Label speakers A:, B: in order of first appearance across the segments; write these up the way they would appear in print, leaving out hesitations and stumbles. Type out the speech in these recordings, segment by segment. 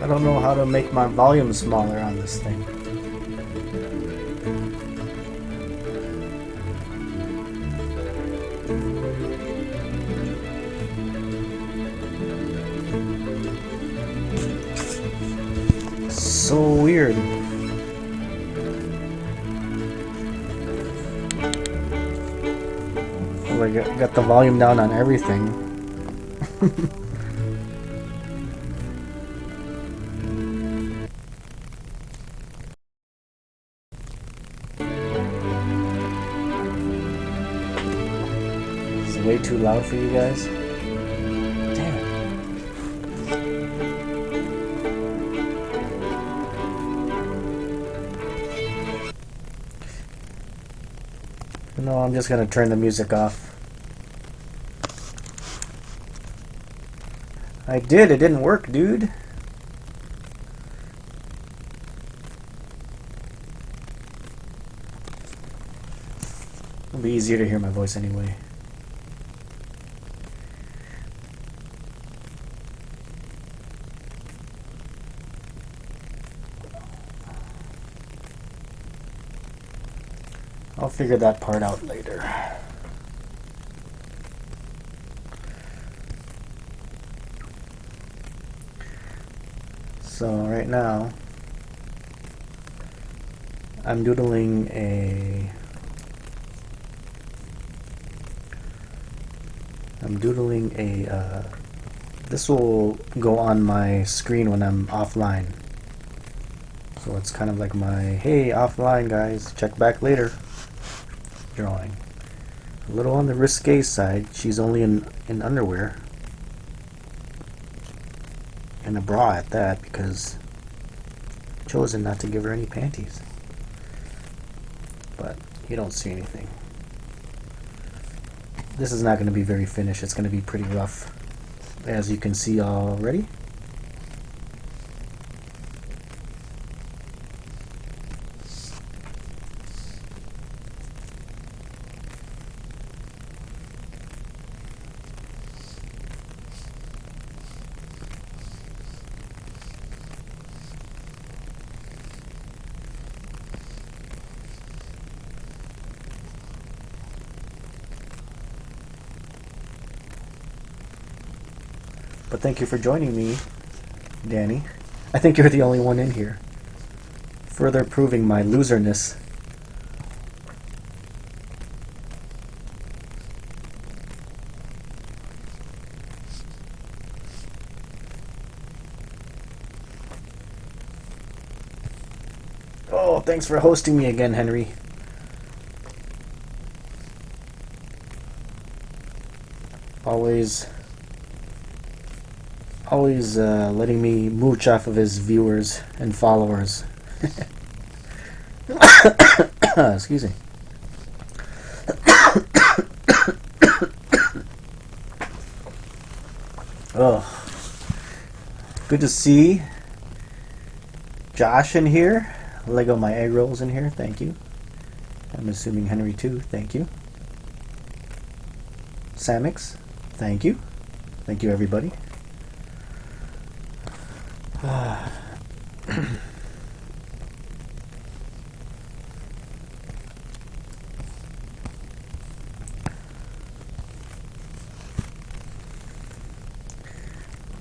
A: I don't know how to make my volume smaller on this thing. So weird. Well, I got the volume down on everything. Is it way too loud for you guys? Damn it. No, I'm just gonna turn the music off. I did, it didn't work, dude. It'll be easier to hear my voice anyway. I'll figure that part out later. So right now, I'm doodling this will go on my screen when I'm offline. So it's kind of like my, hey, offline guys, check back later drawing. A little on the risque side. She's only in underwear. And a bra at that, because I've chosen not to give her any panties. But you don't see anything. This is not going to be very finished. It's going to be pretty rough, as you can see already. But thank you for joining me, Danny. I think you're the only one in here. Further proving my loserness. Oh, thanks for hosting me again, Henry. Always letting me mooch off of his viewers and followers. Excuse me. Oh, good to see Josh in here. Lego my egg rolls in here. Thank you. I'm assuming Henry too. Thank you. Samix. Thank you. Thank you, everybody.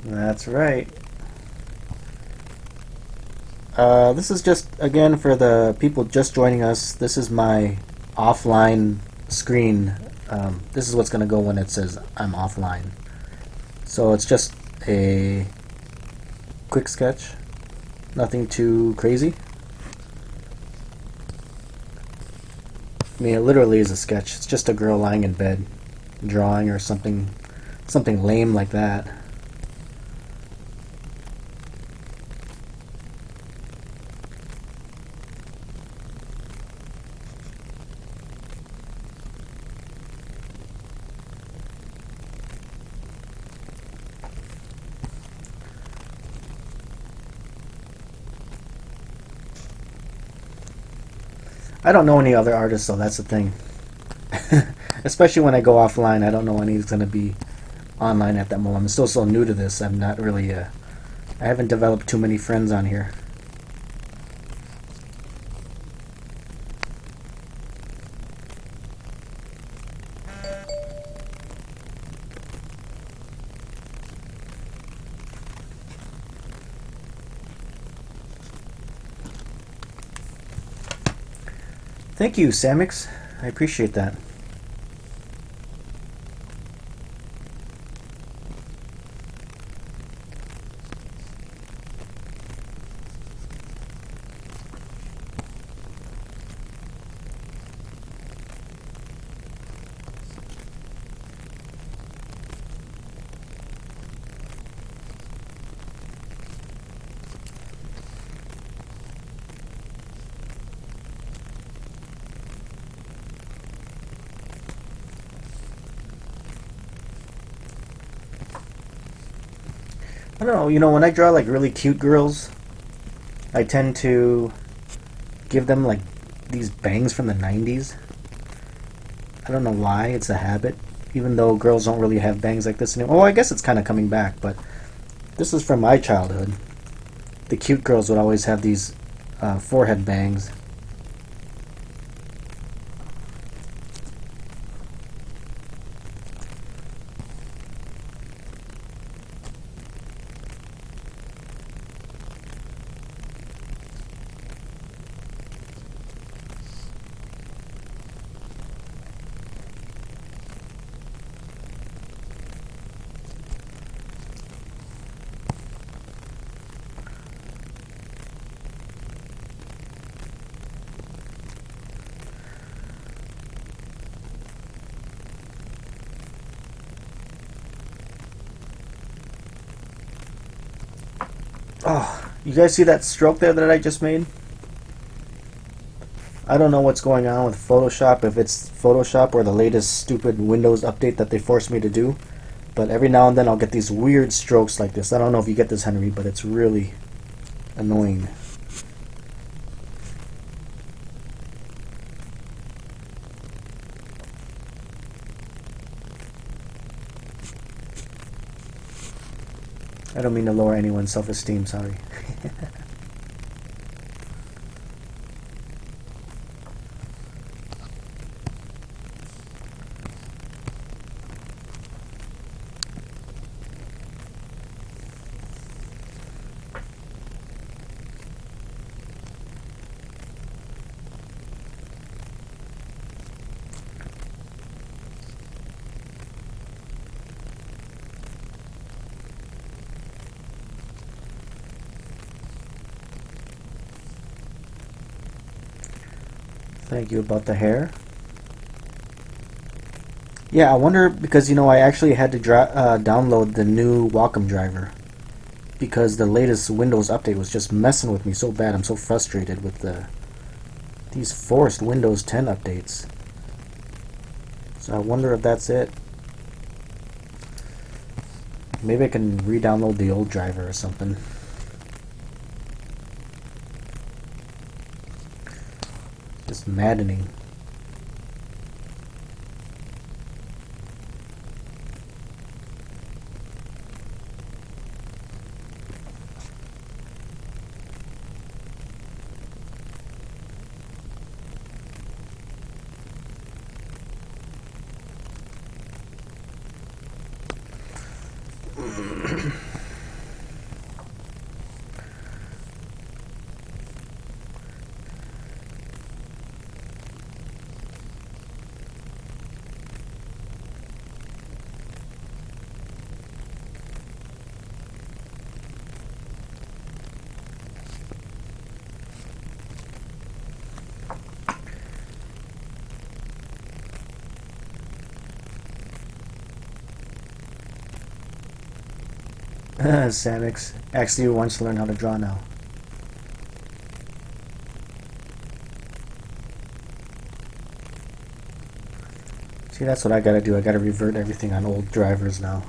A: That's right. This is just, again, for the people just joining us, this is my offline screen. This is what's going to go when it says I'm offline. So it's just a quick sketch, nothing too crazy. I mean, it literally is a sketch. It's just a girl lying in bed, drawing or something lame like that. I don't know any other artists, so that's the thing. Especially when I go offline, I don't know when he's going to be online at that moment. I'm still so new to this. I'm not really, I I haven't developed too many friends on here. Thank you, Samix. I appreciate that. I don't know, you know, when I draw like really cute girls, I tend to give them like these bangs from the 90s. I don't know why, it's a habit. Even though girls don't really have bangs like this anymore. Oh, I guess it's kind of coming back, but this is from my childhood. The cute girls would always have these forehead bangs. Oh, you guys see that stroke there that I just made? I don't know what's going on with Photoshop, if it's Photoshop or the latest stupid Windows update that they forced me to do, but every now and then I'll get these weird strokes like this. I don't know if you get this, Henry, but it's really annoying. I don't mean to lower anyone's self-esteem, sorry. Thank you about the hair. Yeah, I wonder, because you know I actually had to download the new Wacom driver because the latest Windows update was just messing with me so bad. I'm so frustrated with these forced Windows 10 updates. So I wonder if that's it. Maybe I can re-download the old driver or something. Just maddening. Samix, actually wants to learn how to draw now. See, that's what I gotta do. I gotta revert everything on old drivers now.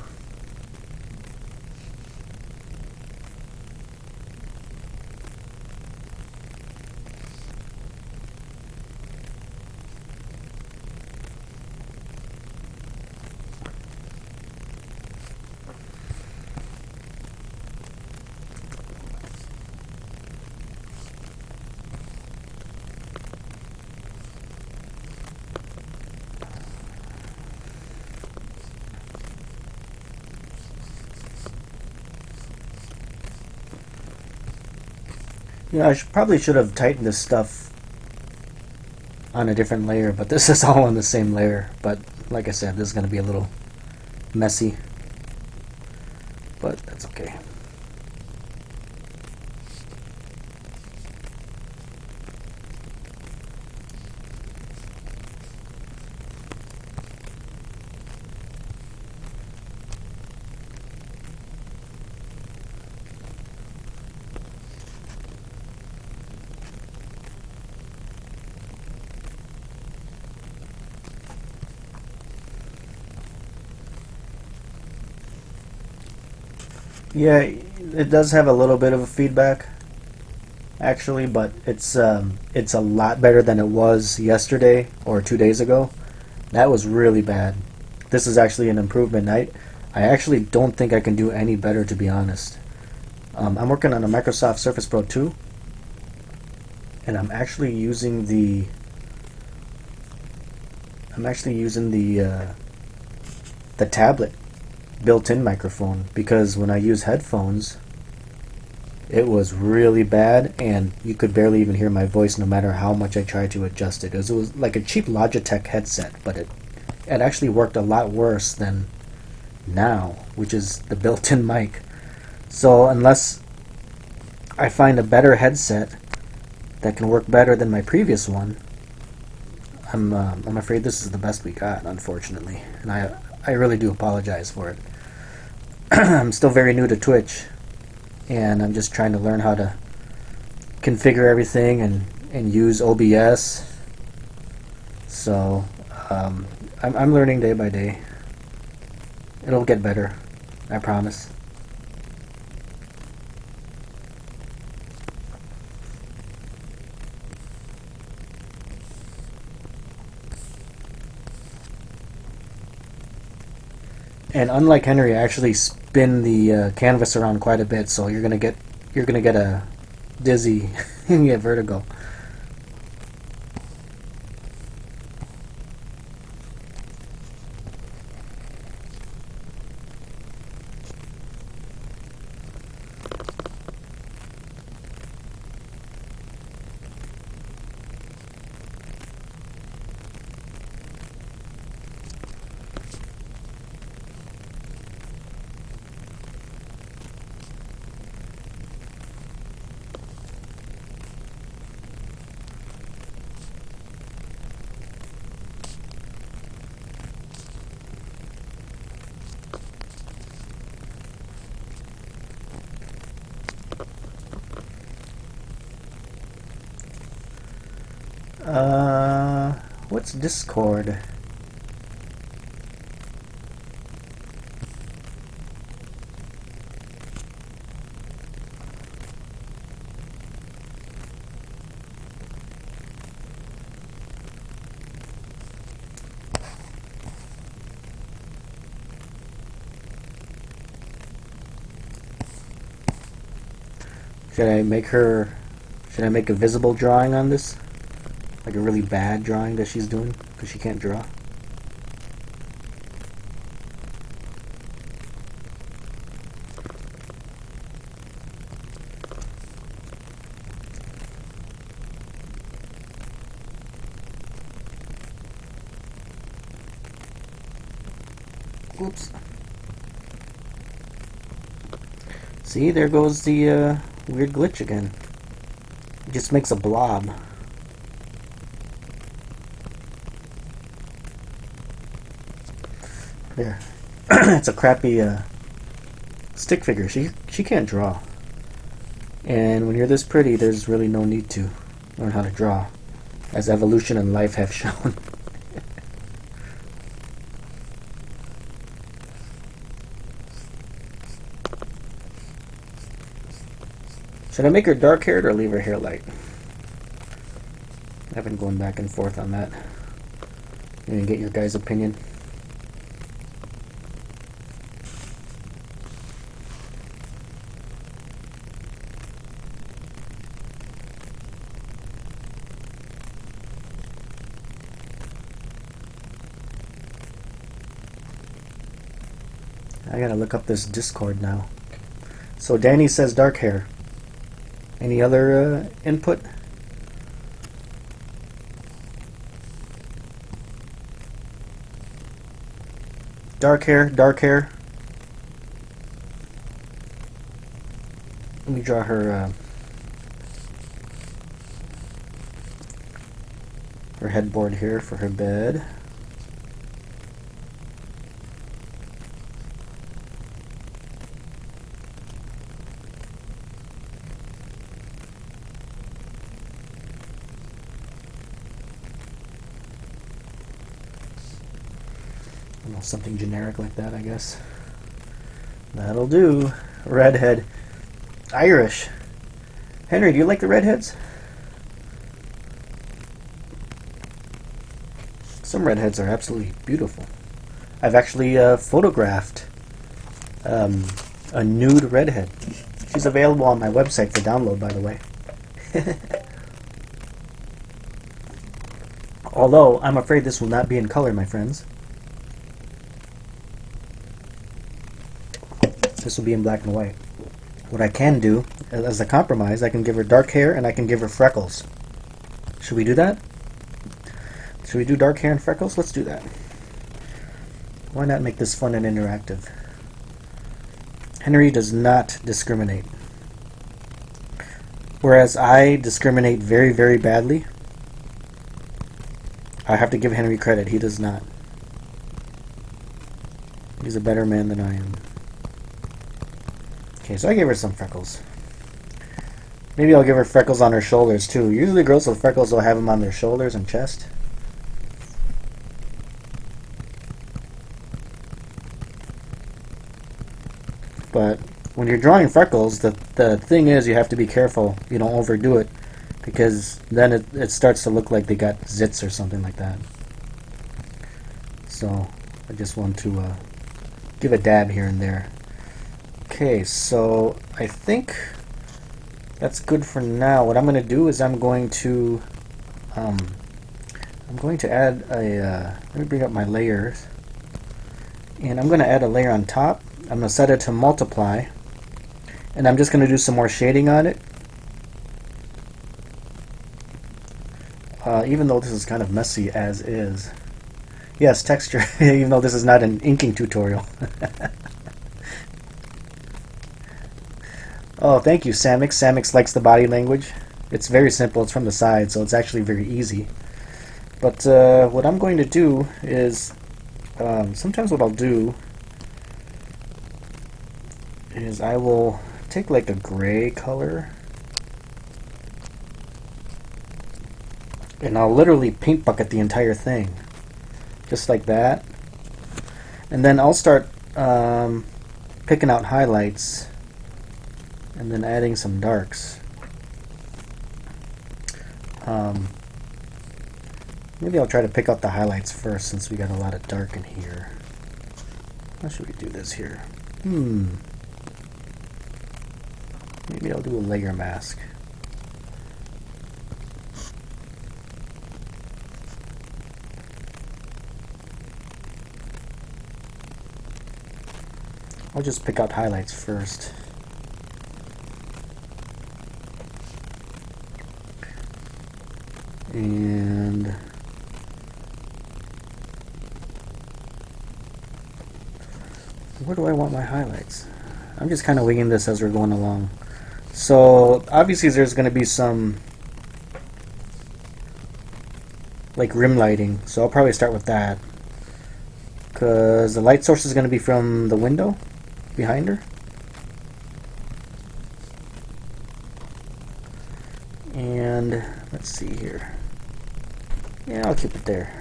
A: Yeah, probably should have tightened this stuff on a different layer, but this is all on the same layer. But like I said, this is going to be a little messy, but that's okay. Yeah, it does have a little bit of a feedback, actually, but it's a lot better than it was yesterday or 2 days ago. That was really bad. This is actually an improvement. I actually don't think I can do any better, to be honest. I'm working on a Microsoft Surface Pro 2, and I'm actually using the the tablet built-in microphone, because when I use headphones it was really bad and you could barely even hear my voice no matter how much I tried to adjust it. It was like a cheap Logitech headset, but it actually worked a lot worse than now, which is the built-in mic. So unless I find a better headset that can work better than my previous one, I'm afraid this is the best we got, unfortunately, and I really do apologize for it. I'm still very new to Twitch, and I'm just trying to learn how to configure everything and use OBS. So I'm learning day by day. It'll get better, I promise. And unlike Henry, I actually spin the canvas around quite a bit, so you're gonna get a dizzy, you get vertigo. What's Discord? Should I make a visible drawing on this? Like a really bad drawing that she's doing because she can't draw? Oops. See, there goes the weird glitch again. It just makes a blob. There. It's a crappy stick figure. She can't draw. And when you're this pretty, there's really no need to learn how to draw, as evolution and life have shown. Should I make her dark haired or leave her hair light? I've been going back and forth on that. You can get your guys' opinion. I gotta look up this Discord now. So Danny says dark hair. Any other input? Dark hair, dark hair. Let me draw her her headboard here for her bed. Something generic like that, I guess. That'll do. Redhead. Irish. Henry, do you like the redheads? Some redheads are absolutely beautiful. I've actually photographed a nude redhead. She's available on my website for download, by the way. Although, I'm afraid this will not be in color, my friends. This will be in black and white. What I can do, as a compromise, I can give her dark hair and I can give her freckles. Should we do that? Should we do dark hair and freckles? Let's do that. Why not make this fun and interactive? Henry does not discriminate. Whereas I discriminate very, very badly. I have to give Henry credit. He does not. He's a better man than I am. Okay, so I gave her some freckles. Maybe I'll give her freckles on her shoulders too. Usually girls with freckles will have them on their shoulders and chest. But when you're drawing freckles, the thing is you have to be careful you don't overdo it, because then it starts to look like they got zits or something like that. So I just want to give a dab here and there. Okay, so I think that's good for now. What I'm going to do is I'm going to add a let me bring up my layers, and I'm going to add a layer on top. I'm going to set it to multiply, and I'm just going to do some more shading on it. Even though this is kind of messy as is. Yes, texture, even though this is not an inking tutorial. Oh, thank you, Samix. Samix likes the body language. It's very simple. It's from the side, so it's actually very easy. But what I'm going to do is, sometimes what I'll do is I will take like a gray color, and I'll literally paint bucket the entire thing. Just like that. And then I'll start picking out highlights and then adding some darks. Maybe I'll try to pick out the highlights first, since we got a lot of dark in here. How should we do this here? Maybe I'll do a layer mask. I'll just pick out highlights first. And where do I want my highlights? I'm just kind of winging this as we're going along. So obviously there's going to be some like rim lighting, so I'll probably start with that, because the light source is going to be from the window behind her. And let's see here. Yeah, I'll keep it there.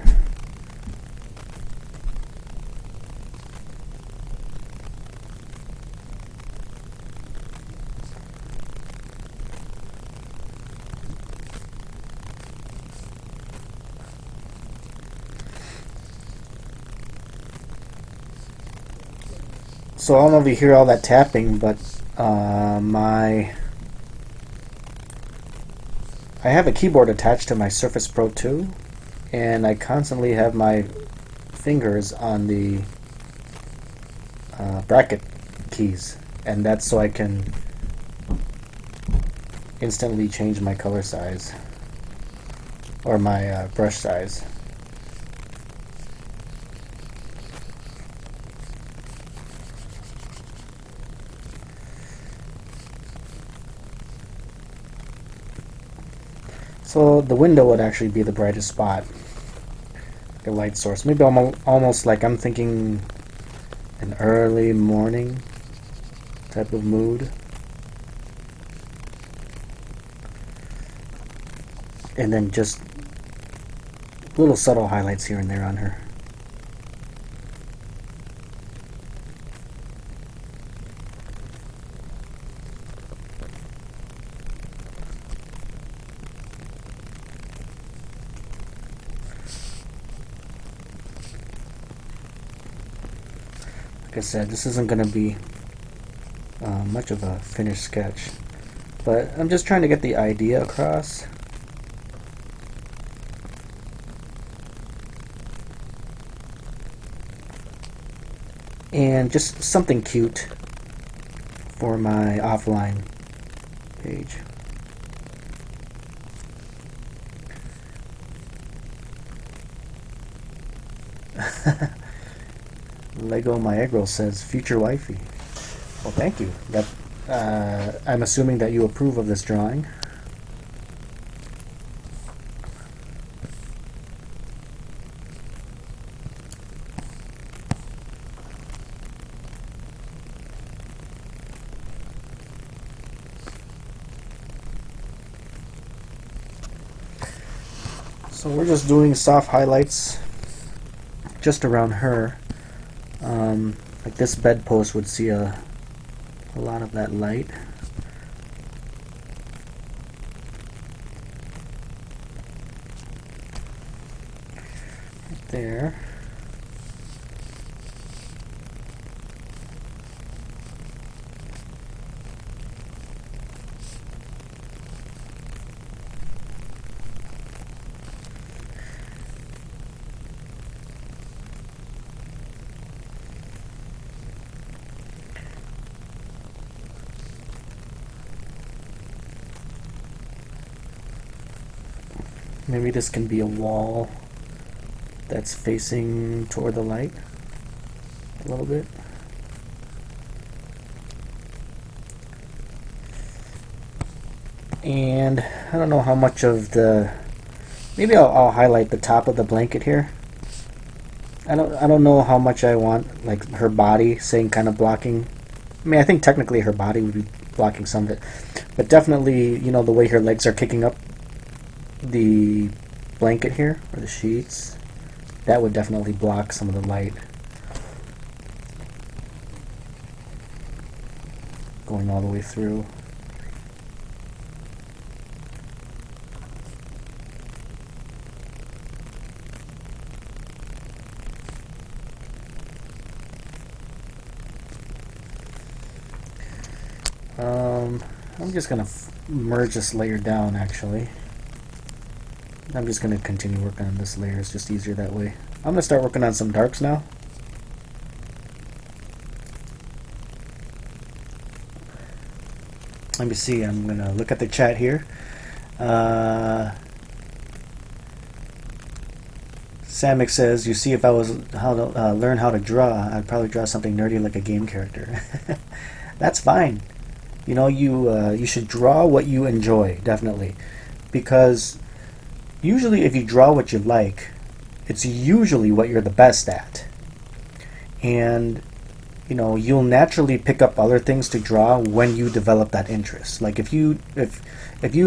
A: So I don't know if you hear all that tapping, but I have a keyboard attached to my Surface Pro 2, and I constantly have my fingers on the bracket keys, and that's so I can instantly change my color size or my brush size. So the window would actually be the brightest spot, the light source. Maybe almost like I'm thinking an early morning type of mood. And then just little subtle highlights here and there on her. Like I said, this isn't going to be much of a finished sketch, but I'm just trying to get the idea across. And just something cute for my offline page. Lego Maegro says future wifey. Well, thank you. That I'm assuming that you approve of this drawing. So we're just doing soft highlights just around her. Like this bedpost would see a lot of that light. Right there. Maybe this can be a wall that's facing toward the light a little bit. And I don't know how much of the, maybe I'll highlight the top of the blanket here. I don't know how much I want, like her body saying kind of blocking. I mean, I think technically her body would be blocking some of it, but definitely, you know, the way her legs are kicking up the blanket here, or the sheets, that would definitely block some of the light going all the way through. I'm just gonna merge this layer down actually. I'm just going to continue working on this layer. It's just easier that way. I'm going to start working on some darks now. Let me see. I'm going to look at the chat here. Samick says, you see, if I was learn how to draw, I'd probably draw something nerdy like a game character. That's fine. You know, you should draw what you enjoy, definitely. Because usually if you draw what you like, it's usually what you're the best at. And, you know, you'll naturally pick up other things to draw when you develop that interest. Like if you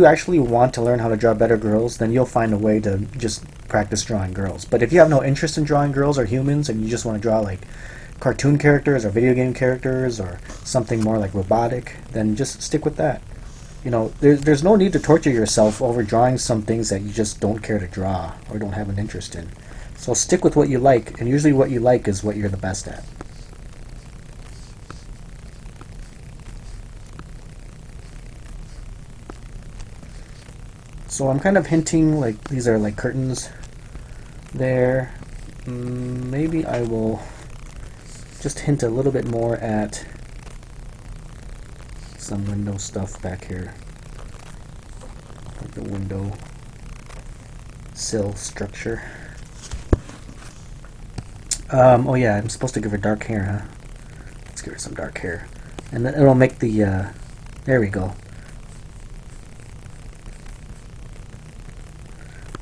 A: actually want to learn how to draw better girls, then you'll find a way to just practice drawing girls. But if you have no interest in drawing girls or humans and you just want to draw like cartoon characters or video game characters or something more like robotic, then just stick with that. You know, there's no need to torture yourself over drawing some things that you just don't care to draw or don't have an interest in. So stick with what you like, and usually what you like is what you're the best at. So I'm kind of hinting like these are like curtains there. Maybe I will just hint a little bit more at some window stuff back here. the window sill structure. Oh yeah, I'm supposed to give her dark hair, huh? Let's give her some dark hair. And then it'll make the, there we go.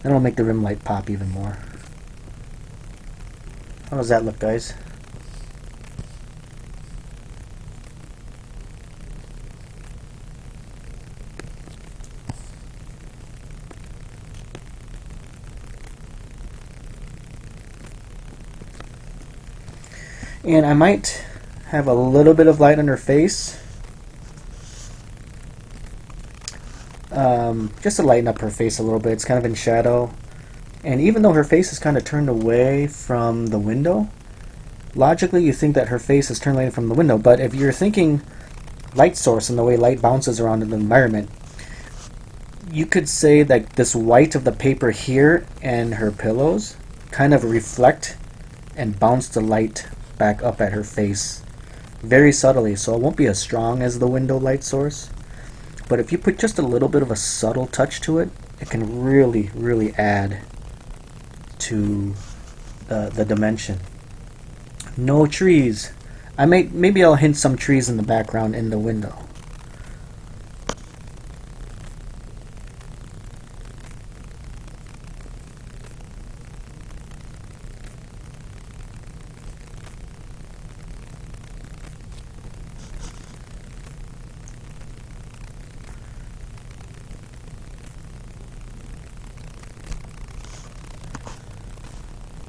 A: That'll make the rim light pop even more. How does that look, guys? And I might have a little bit of light on her face. Just to lighten up her face a little bit. It's kind of in shadow. And even though her face is kind of turned away from the window, logically you think that her face is turned away from the window. But if you're thinking light source and the way light bounces around in the environment, you could say that this white of the paper here and her pillows kind of reflect and bounce the light back up at her face very subtly, so it won't be as strong as the window light source. But if you put just a little bit of a subtle touch to it, it can really, really add to the dimension. No trees. Maybe I'll hint some trees in the background in the window.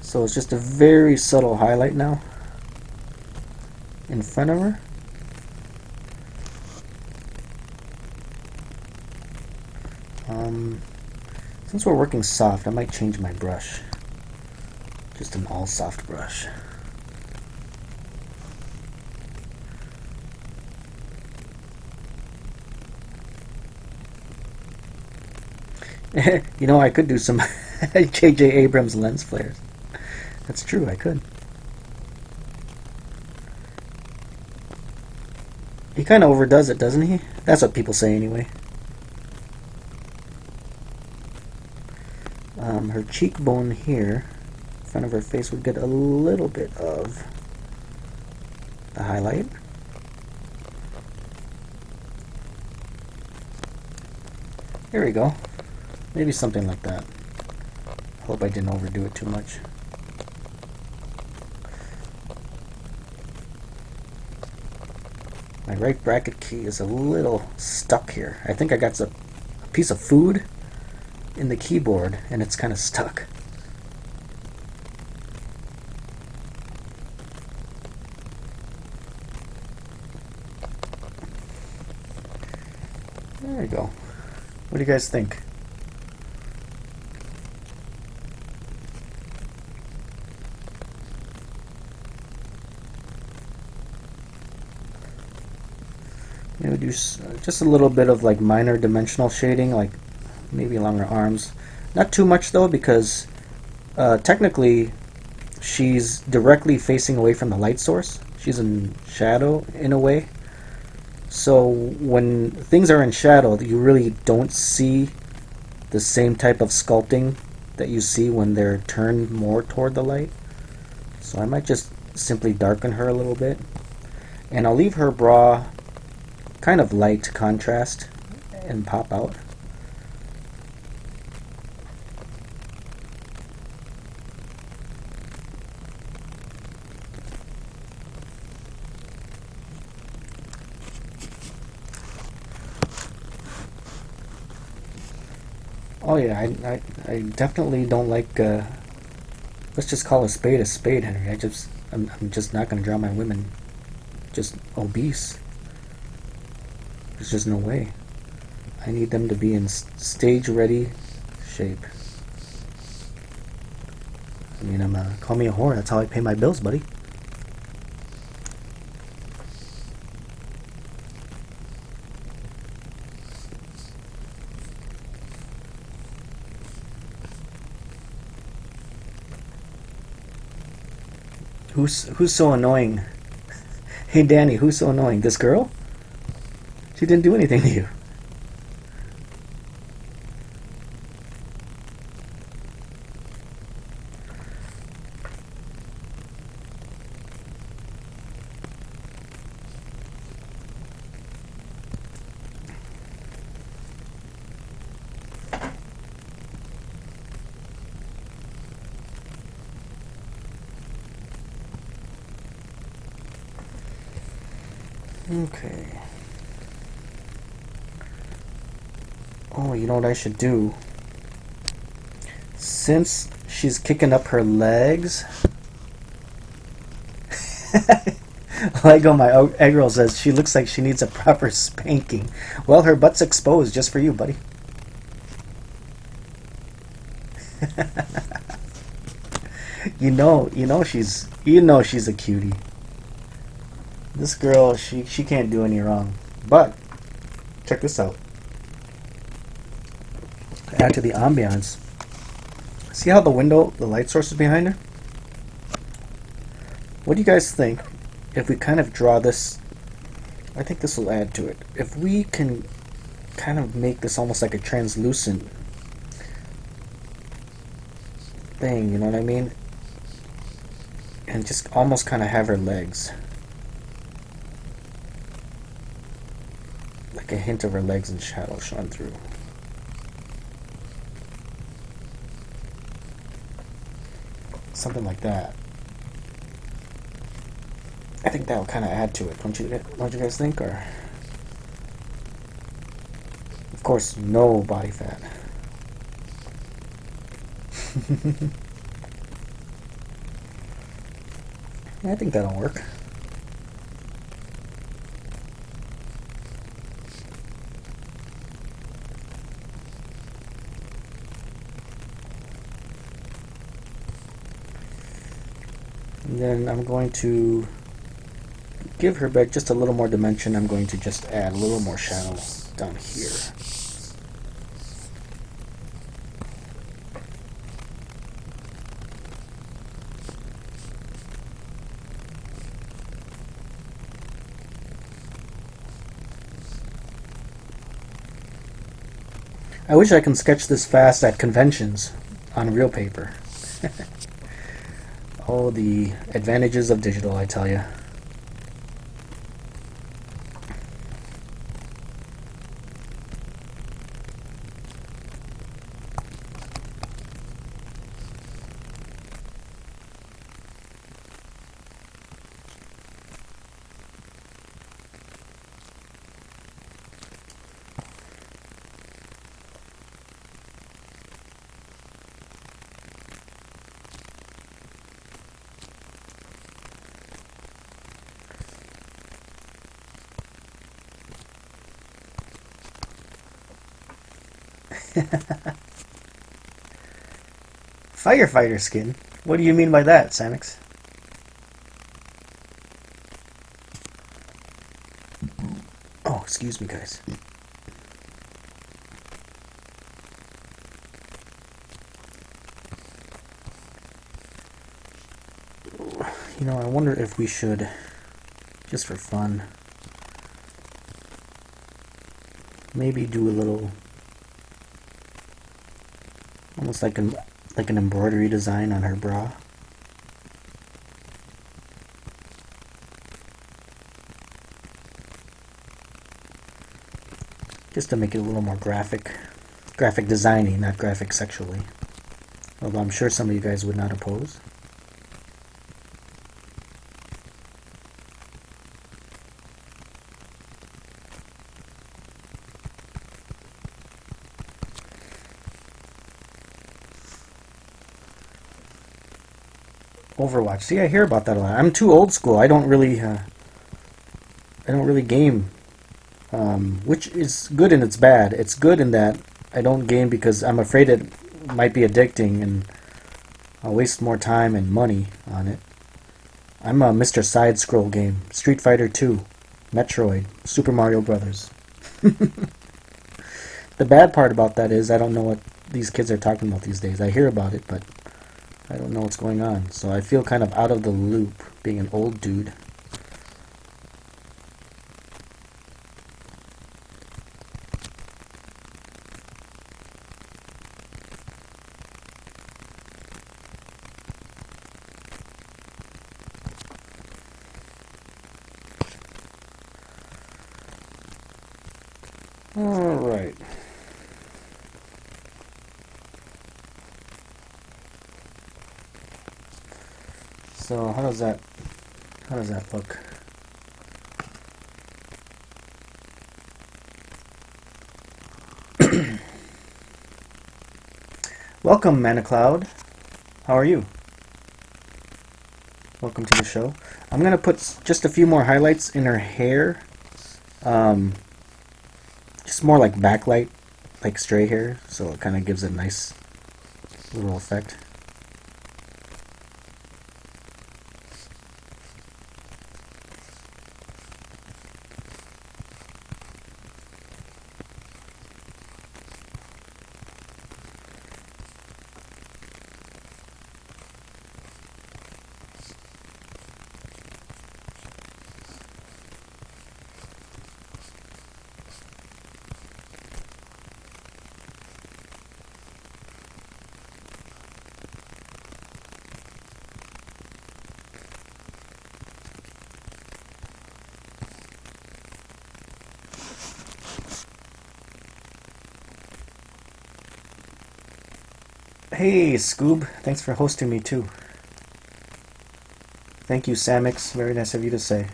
A: So it's just a very subtle highlight now in front of her. Since we're working soft, I might change my brush. Just an all soft brush. You know, I could do some J.J. Abrams lens flares. That's true, I could. He kind of overdoes it, doesn't he? That's what people say anyway. Her cheekbone here, in front of her face, would get a little bit of the highlight. There we go. Maybe something like that. I hope I didn't overdo it too much. My right bracket key is a little stuck here. I think I got a piece of food in the keyboard and it's kind of stuck. There we go. What do you guys think? Maybe do just a little bit of like minor dimensional shading, like maybe along her arms. Not too much though, because technically she's directly facing away from the light source. She's in shadow in a way. So when things are in shadow, you really don't see the same type of sculpting that you see when they're turned more toward the light. So I might just simply darken her a little bit. And I'll leave her bra kind of light contrast and pop out. Oh yeah, I definitely don't like, let's just call a spade, Henry. I'm just not going to draw my women just obese. There's just no way. I need them to be in stage-ready shape. I mean, call me a whore. That's how I pay my bills, buddy. Who's so annoying? Hey Danny, who's so annoying? This girl? She didn't do anything to you. Okay. Oh, you know what I should do? Since she's kicking up her legs, Lego my egg roll says she looks like she needs a proper spanking. Well, her butt's exposed just for you, buddy. You know she's a cutie. This girl, she can't do any wrong. But check this out. Add to the ambiance. See how the light source is behind her? What do you guys think if we kind of draw this? I think this will add to it. If we can kind of make this almost like a translucent thing, you know what I mean? And just almost kind of have her legs. Like a hint of her legs in shadow showing through. Something like that. I think that'll kind of add to it, don't you guys think? Or, of course, no body fat. I think that'll work. And then I'm going to give her back just a little more dimension. I'm going to just add a little more shadow down here. I wish I can sketch this fast at conventions on real paper. Oh, the advantages of digital, I tell you. Firefighter skin? What do you mean by that, Samix? Oh, excuse me, guys. You know, I wonder if we should, just for fun, maybe do a little, almost like an embroidery design on her bra. Just to make it a little more graphic designy, not graphic sexually. Although I'm sure some of you guys would not oppose. Overwatch. See, I hear about that a lot. I'm too old school. I don't really game, which is good and it's bad. It's good in that I don't game because I'm afraid it might be addicting and I'll waste more time and money on it. I'm a Mr. Side Scroll game. Street Fighter 2, Metroid, Super Mario Brothers. The bad part about that is I don't know what these kids are talking about these days. I hear about it, but I don't know what's going on. So I feel kind of out of the loop being an old dude. All right. So how does that look? Welcome, Manacloud. How are you? Welcome to the show. I'm going to put just a few more highlights in her hair. Just more like backlight, like stray hair, so it kind of gives a nice little effect. Hey, Scoob. Thanks for hosting me, too. Thank you, Samix. Very nice of you to say.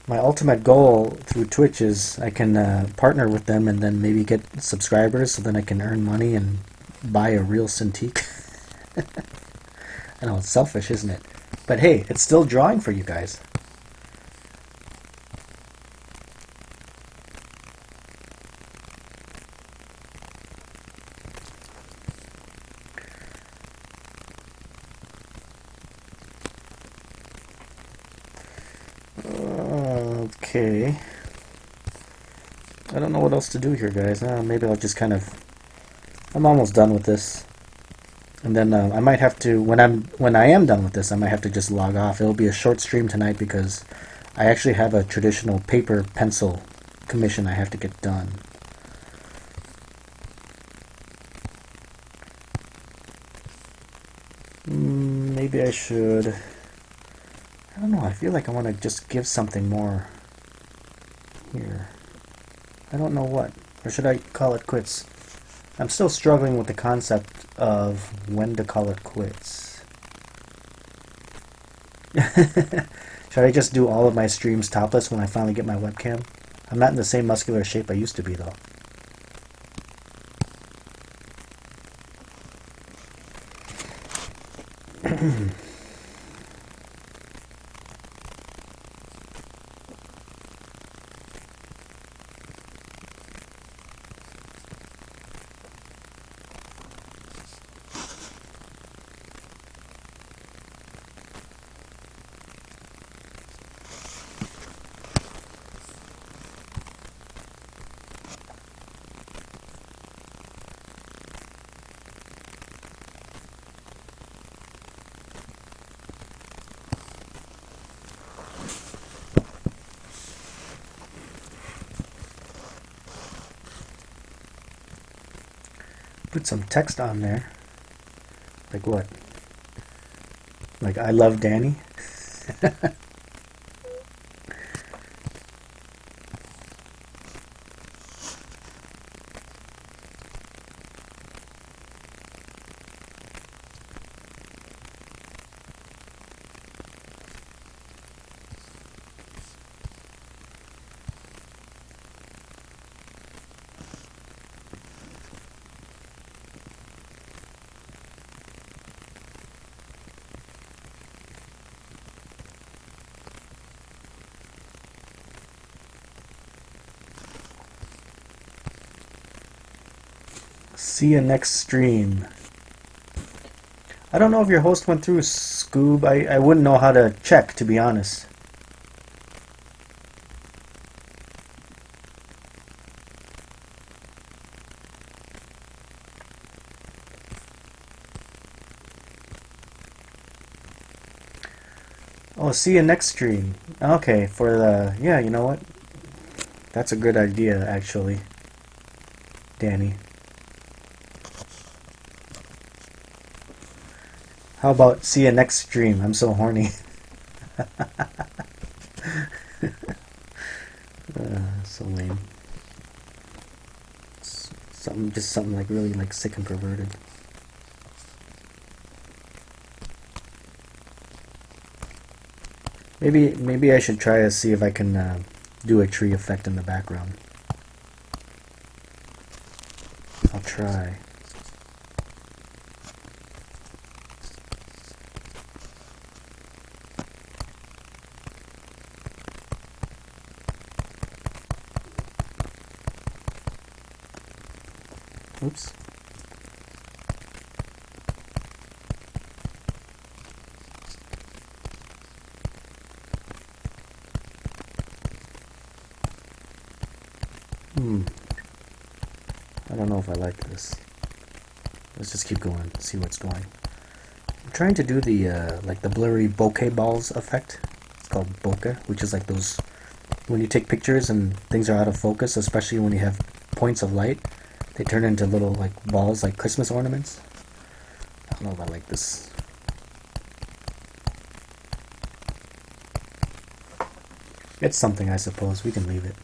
A: My ultimate goal through Twitch is I can partner with them and then maybe get subscribers so then I can earn money and buy a real Cintiq. I know, it's selfish, isn't it? But hey, it's still drawing for you guys. Okay. I don't know what else to do here, guys. Maybe I'll just kind of... I'm almost done with this. And then I might have to, when I am done with this, I might have to just log off. It'll be a short stream tonight because I actually have a traditional paper pencil commission I have to get done. Maybe I should... I don't know, I feel like I want to just give something more here. I don't know what. Or should I call it quits? I'm still struggling with the concept of when to call it quits. Should I just do all of my streams topless when I finally get my webcam? I'm not in the same muscular shape I used to be, though. Put some text on there. Like what? Like I love Danny? See you next stream. I don't know if your host went through, Scoob. I wouldn't know how to check, to be honest. Oh, see you next stream. Okay, for the... Yeah, you know what? That's a good idea, actually. Danny. How about see you next stream? I'm so horny. So lame. Something like really like sick and perverted. Maybe I should try to see if I can do a tree effect in the background. I'll try. Oops. I don't know if I like this. Let's just keep going, see what's going. I'm trying to do the like the blurry bokeh balls effect. It's called bokeh, which is like those when you take pictures and things are out of focus, especially when you have points of light, they turn into little like balls, like Christmas ornaments. I don't know if I like this. It's something, I suppose. We can leave it.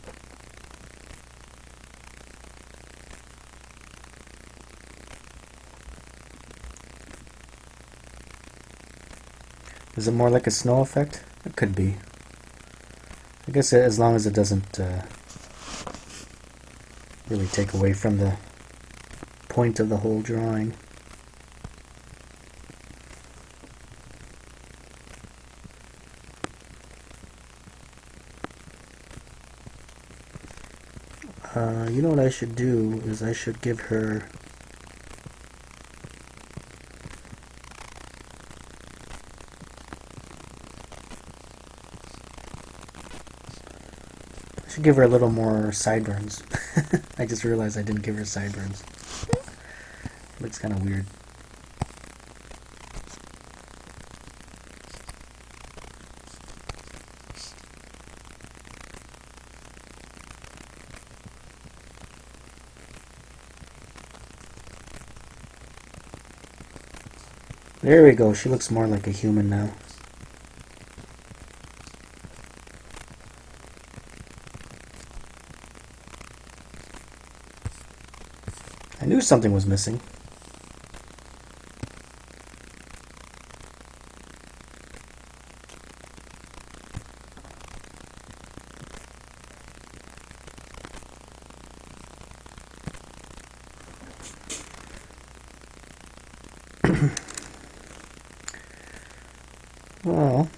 A: Is it more like a snow effect? It could be. I guess as long as it doesn't really take away from the point of the whole drawing. You know what I should do is I should give her a little more sideburns. I just realized I didn't give her sideburns. Looks kind of weird. There we go. She looks more like a human now. I knew something was missing. Well,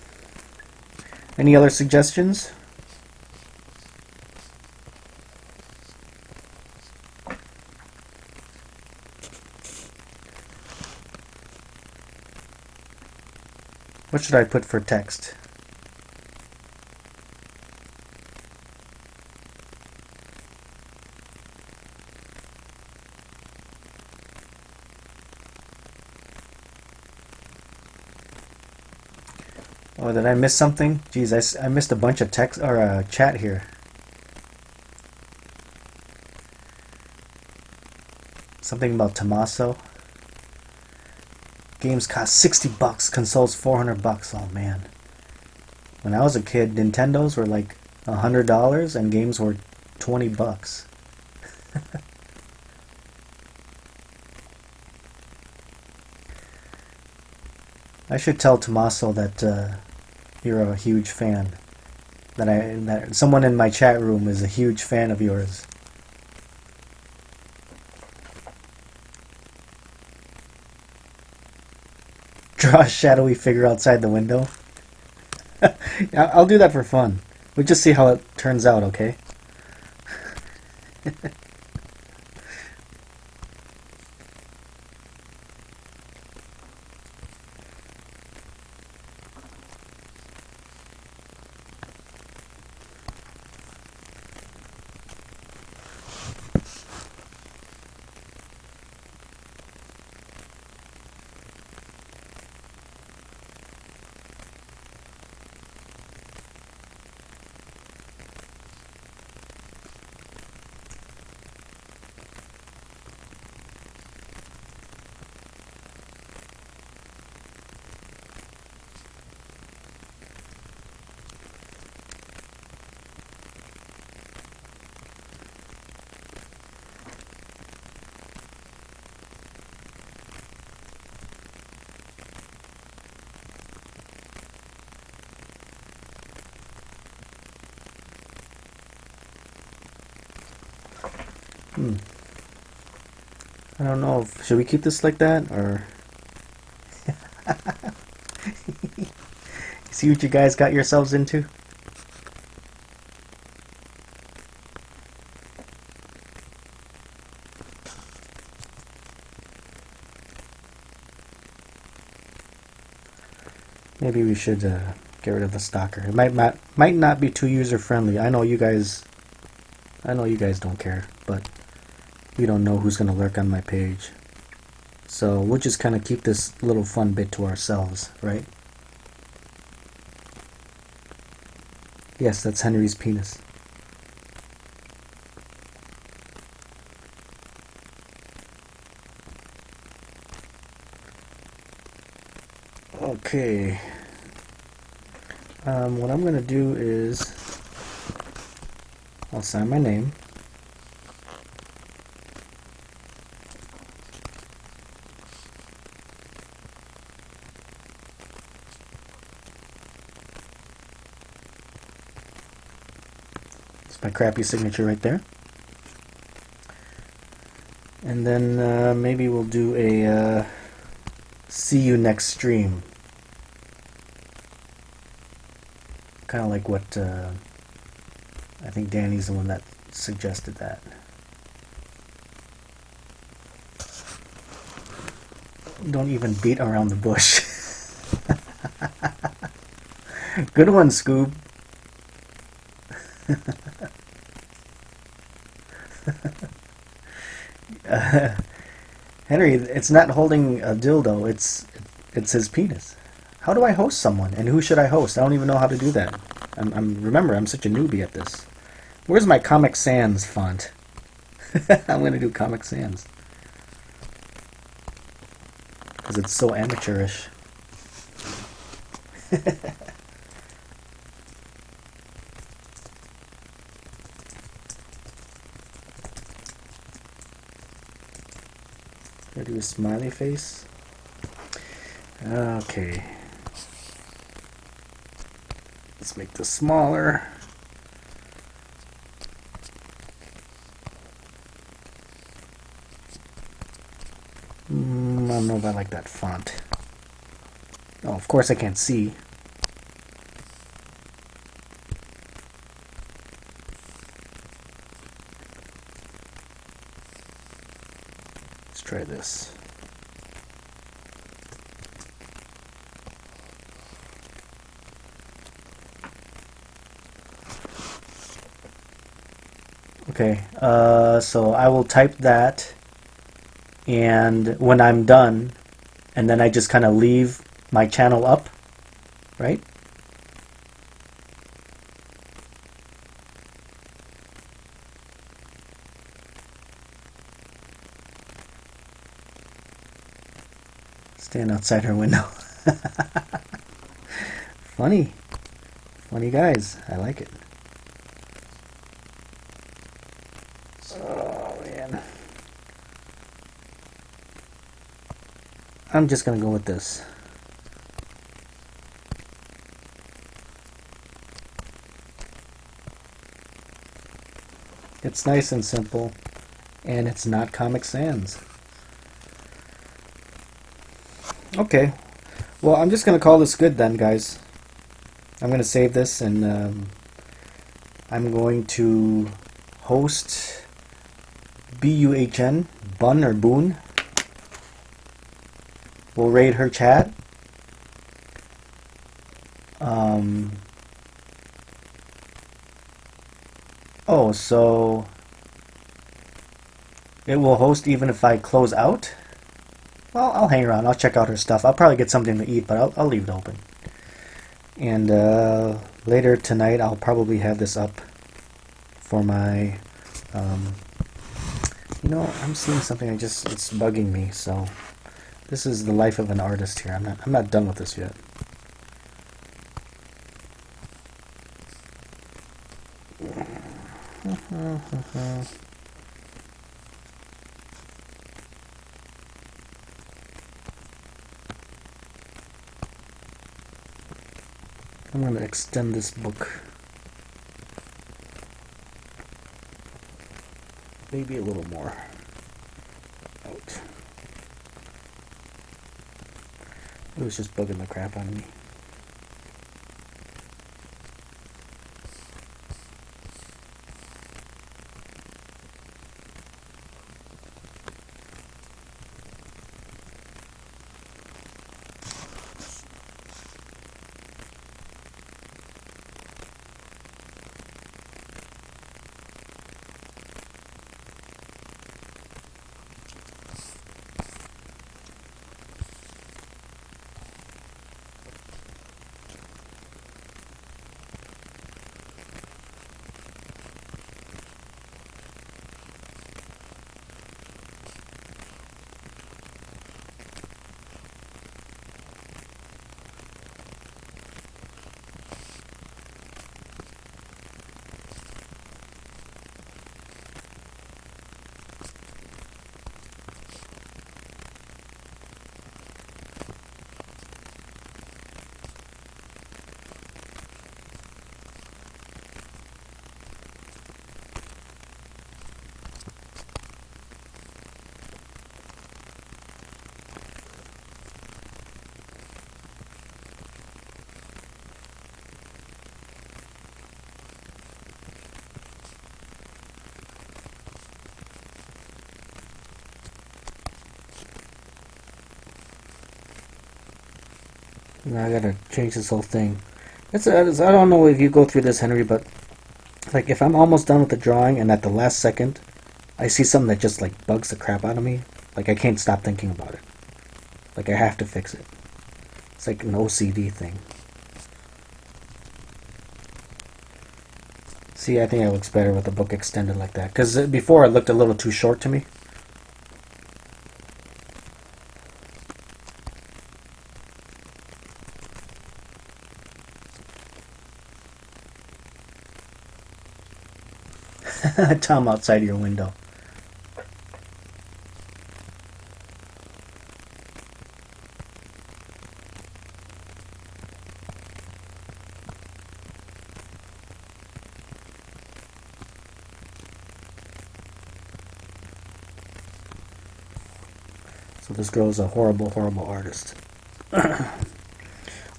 A: any other suggestions? What should I put for text? Oh, did I miss something? Jeez, I missed a bunch of text or chat here. Something about Tommaso. Games cost $60, consoles $400. Oh man. When I was a kid, Nintendos were like $100 and games were $20. I should tell Tommaso that you're a huge fan. That someone in my chat room is a huge fan of yours. Draw a shadowy figure outside the window. I'll do that for fun. We'll just see how it turns out, okay? I don't know. Should we keep this like that, or see what you guys got yourselves into? Maybe we should get rid of the stalker. It might not be too user friendly. I know you guys don't care, but we don't know who's gonna lurk on my page. So we'll just kind of keep this little fun bit to ourselves, right? Yes, that's Henry's penis. Okay. What I'm gonna do is I'll sign my name. It's my crappy signature right there. And then maybe we'll do a see you next stream. Kind of like what I think Danny's the one that suggested that. Don't even beat around the bush. Good one, Scoob. Henry, it's not holding a dildo, it's his penis. How do I host someone, and who should I host? I don't even know how to do that. Remember, I'm such a newbie at this. Where's my Comic Sans font? I'm gonna do Comic Sans because it's so amateurish. I do a smiley face. Okay. Let's make this smaller. I don't know if I like that font. Oh, of course I can't see. Let's try this. Okay, so I will type that, and when I'm done, and then I just kind of leave my channel up, right? Stand outside her window. Funny. Funny guys. I like it. Oh, man. I'm just going to go with this. It's nice and simple, and it's not Comic Sans. Okay, well, I'm just going to call this good then, guys. I'm going to save this, and I'm going to host BUHN, Bun or Boon. We'll raid her chat. Oh, so it will host even if I close out? Well, I'll hang around. I'll check out her stuff. I'll probably get something to eat, but I'll leave it open. And later tonight, I'll probably have this up for my... you know, I'm seeing something. It's bugging me. So this is the life of an artist here. I'm not done with this yet. I'm going to extend this book. maybe a little more out. It was just bugging the crap out of me. Now I gotta change this whole thing. I don't know if you go through this, Henry, but like if I'm almost done with the drawing and at the last second I see something that just like bugs the crap out of me, like I can't stop thinking about it. Like I have to fix it. It's like an OCD thing. See, I think it looks better with the book extended like that. Because before it looked a little too short to me. Tom outside of your window. So this girl is a horrible, horrible artist.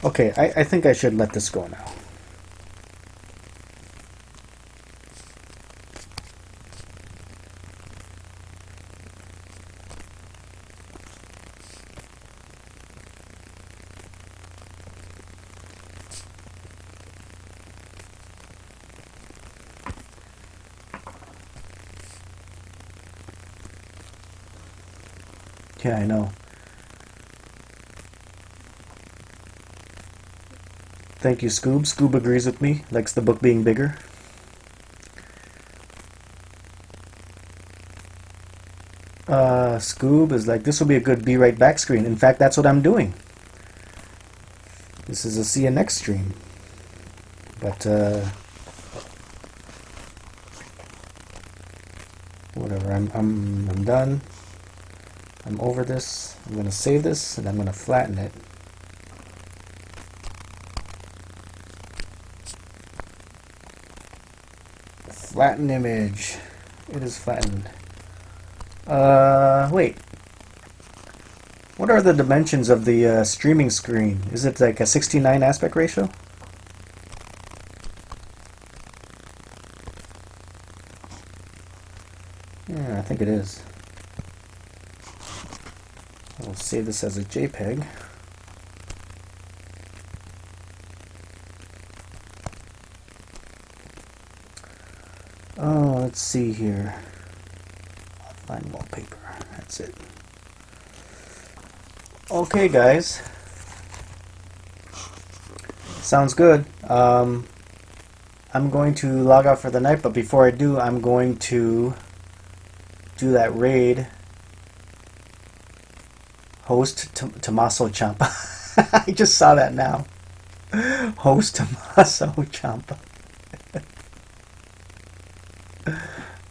A: Okay, I think I should let this go now. Yeah, I know. Thank you, Scoob. Scoob agrees with me. Likes the book being bigger. Scoob is like, this will be a good be right back screen. In fact, that's what I'm doing. This is a see you next stream. But, whatever. I'm done. I'm over this. I'm going to save this, and I'm going to flatten it. Flatten image. It is flattened. Wait. What are the dimensions of the streaming screen? Is it like a 69 aspect ratio? Yeah, I think it is. I'll save this as a JPEG. Oh, let's see here. Offline wallpaper. That's it. Okay, guys. Sounds good. I'm going to log out for the night, but before I do, I'm going to do that raid. Host Tommaso Ciampa. I just saw that now. Host Tommaso Ciampa.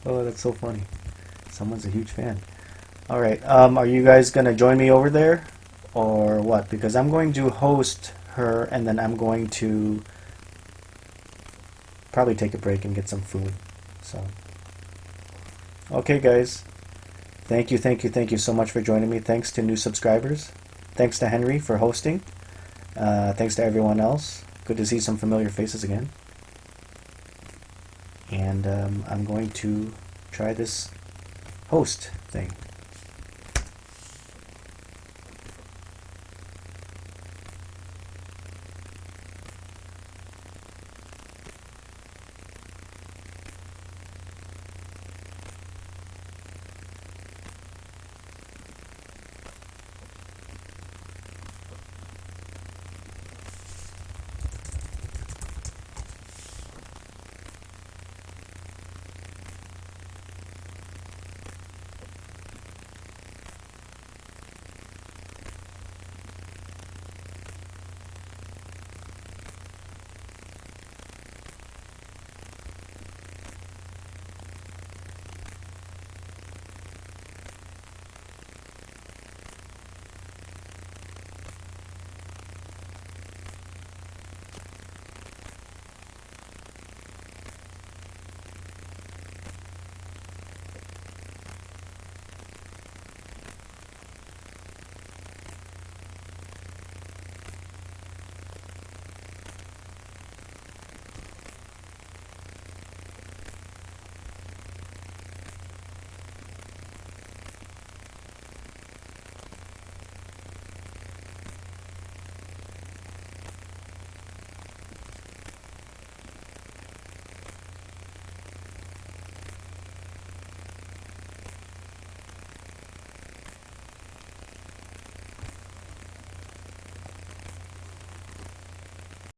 A: Oh, that's so funny. Someone's a huge fan. Alright, are you guys going to join me over there? Or what? Because I'm going to host her, and then I'm going to probably take a break and get some food. So, Okay, guys. Thank you, thank you, thank you so much for joining me. Thanks to new subscribers. Thanks to Henry for hosting. Thanks to everyone else. Good to see some familiar faces again. And I'm going to try this host thing.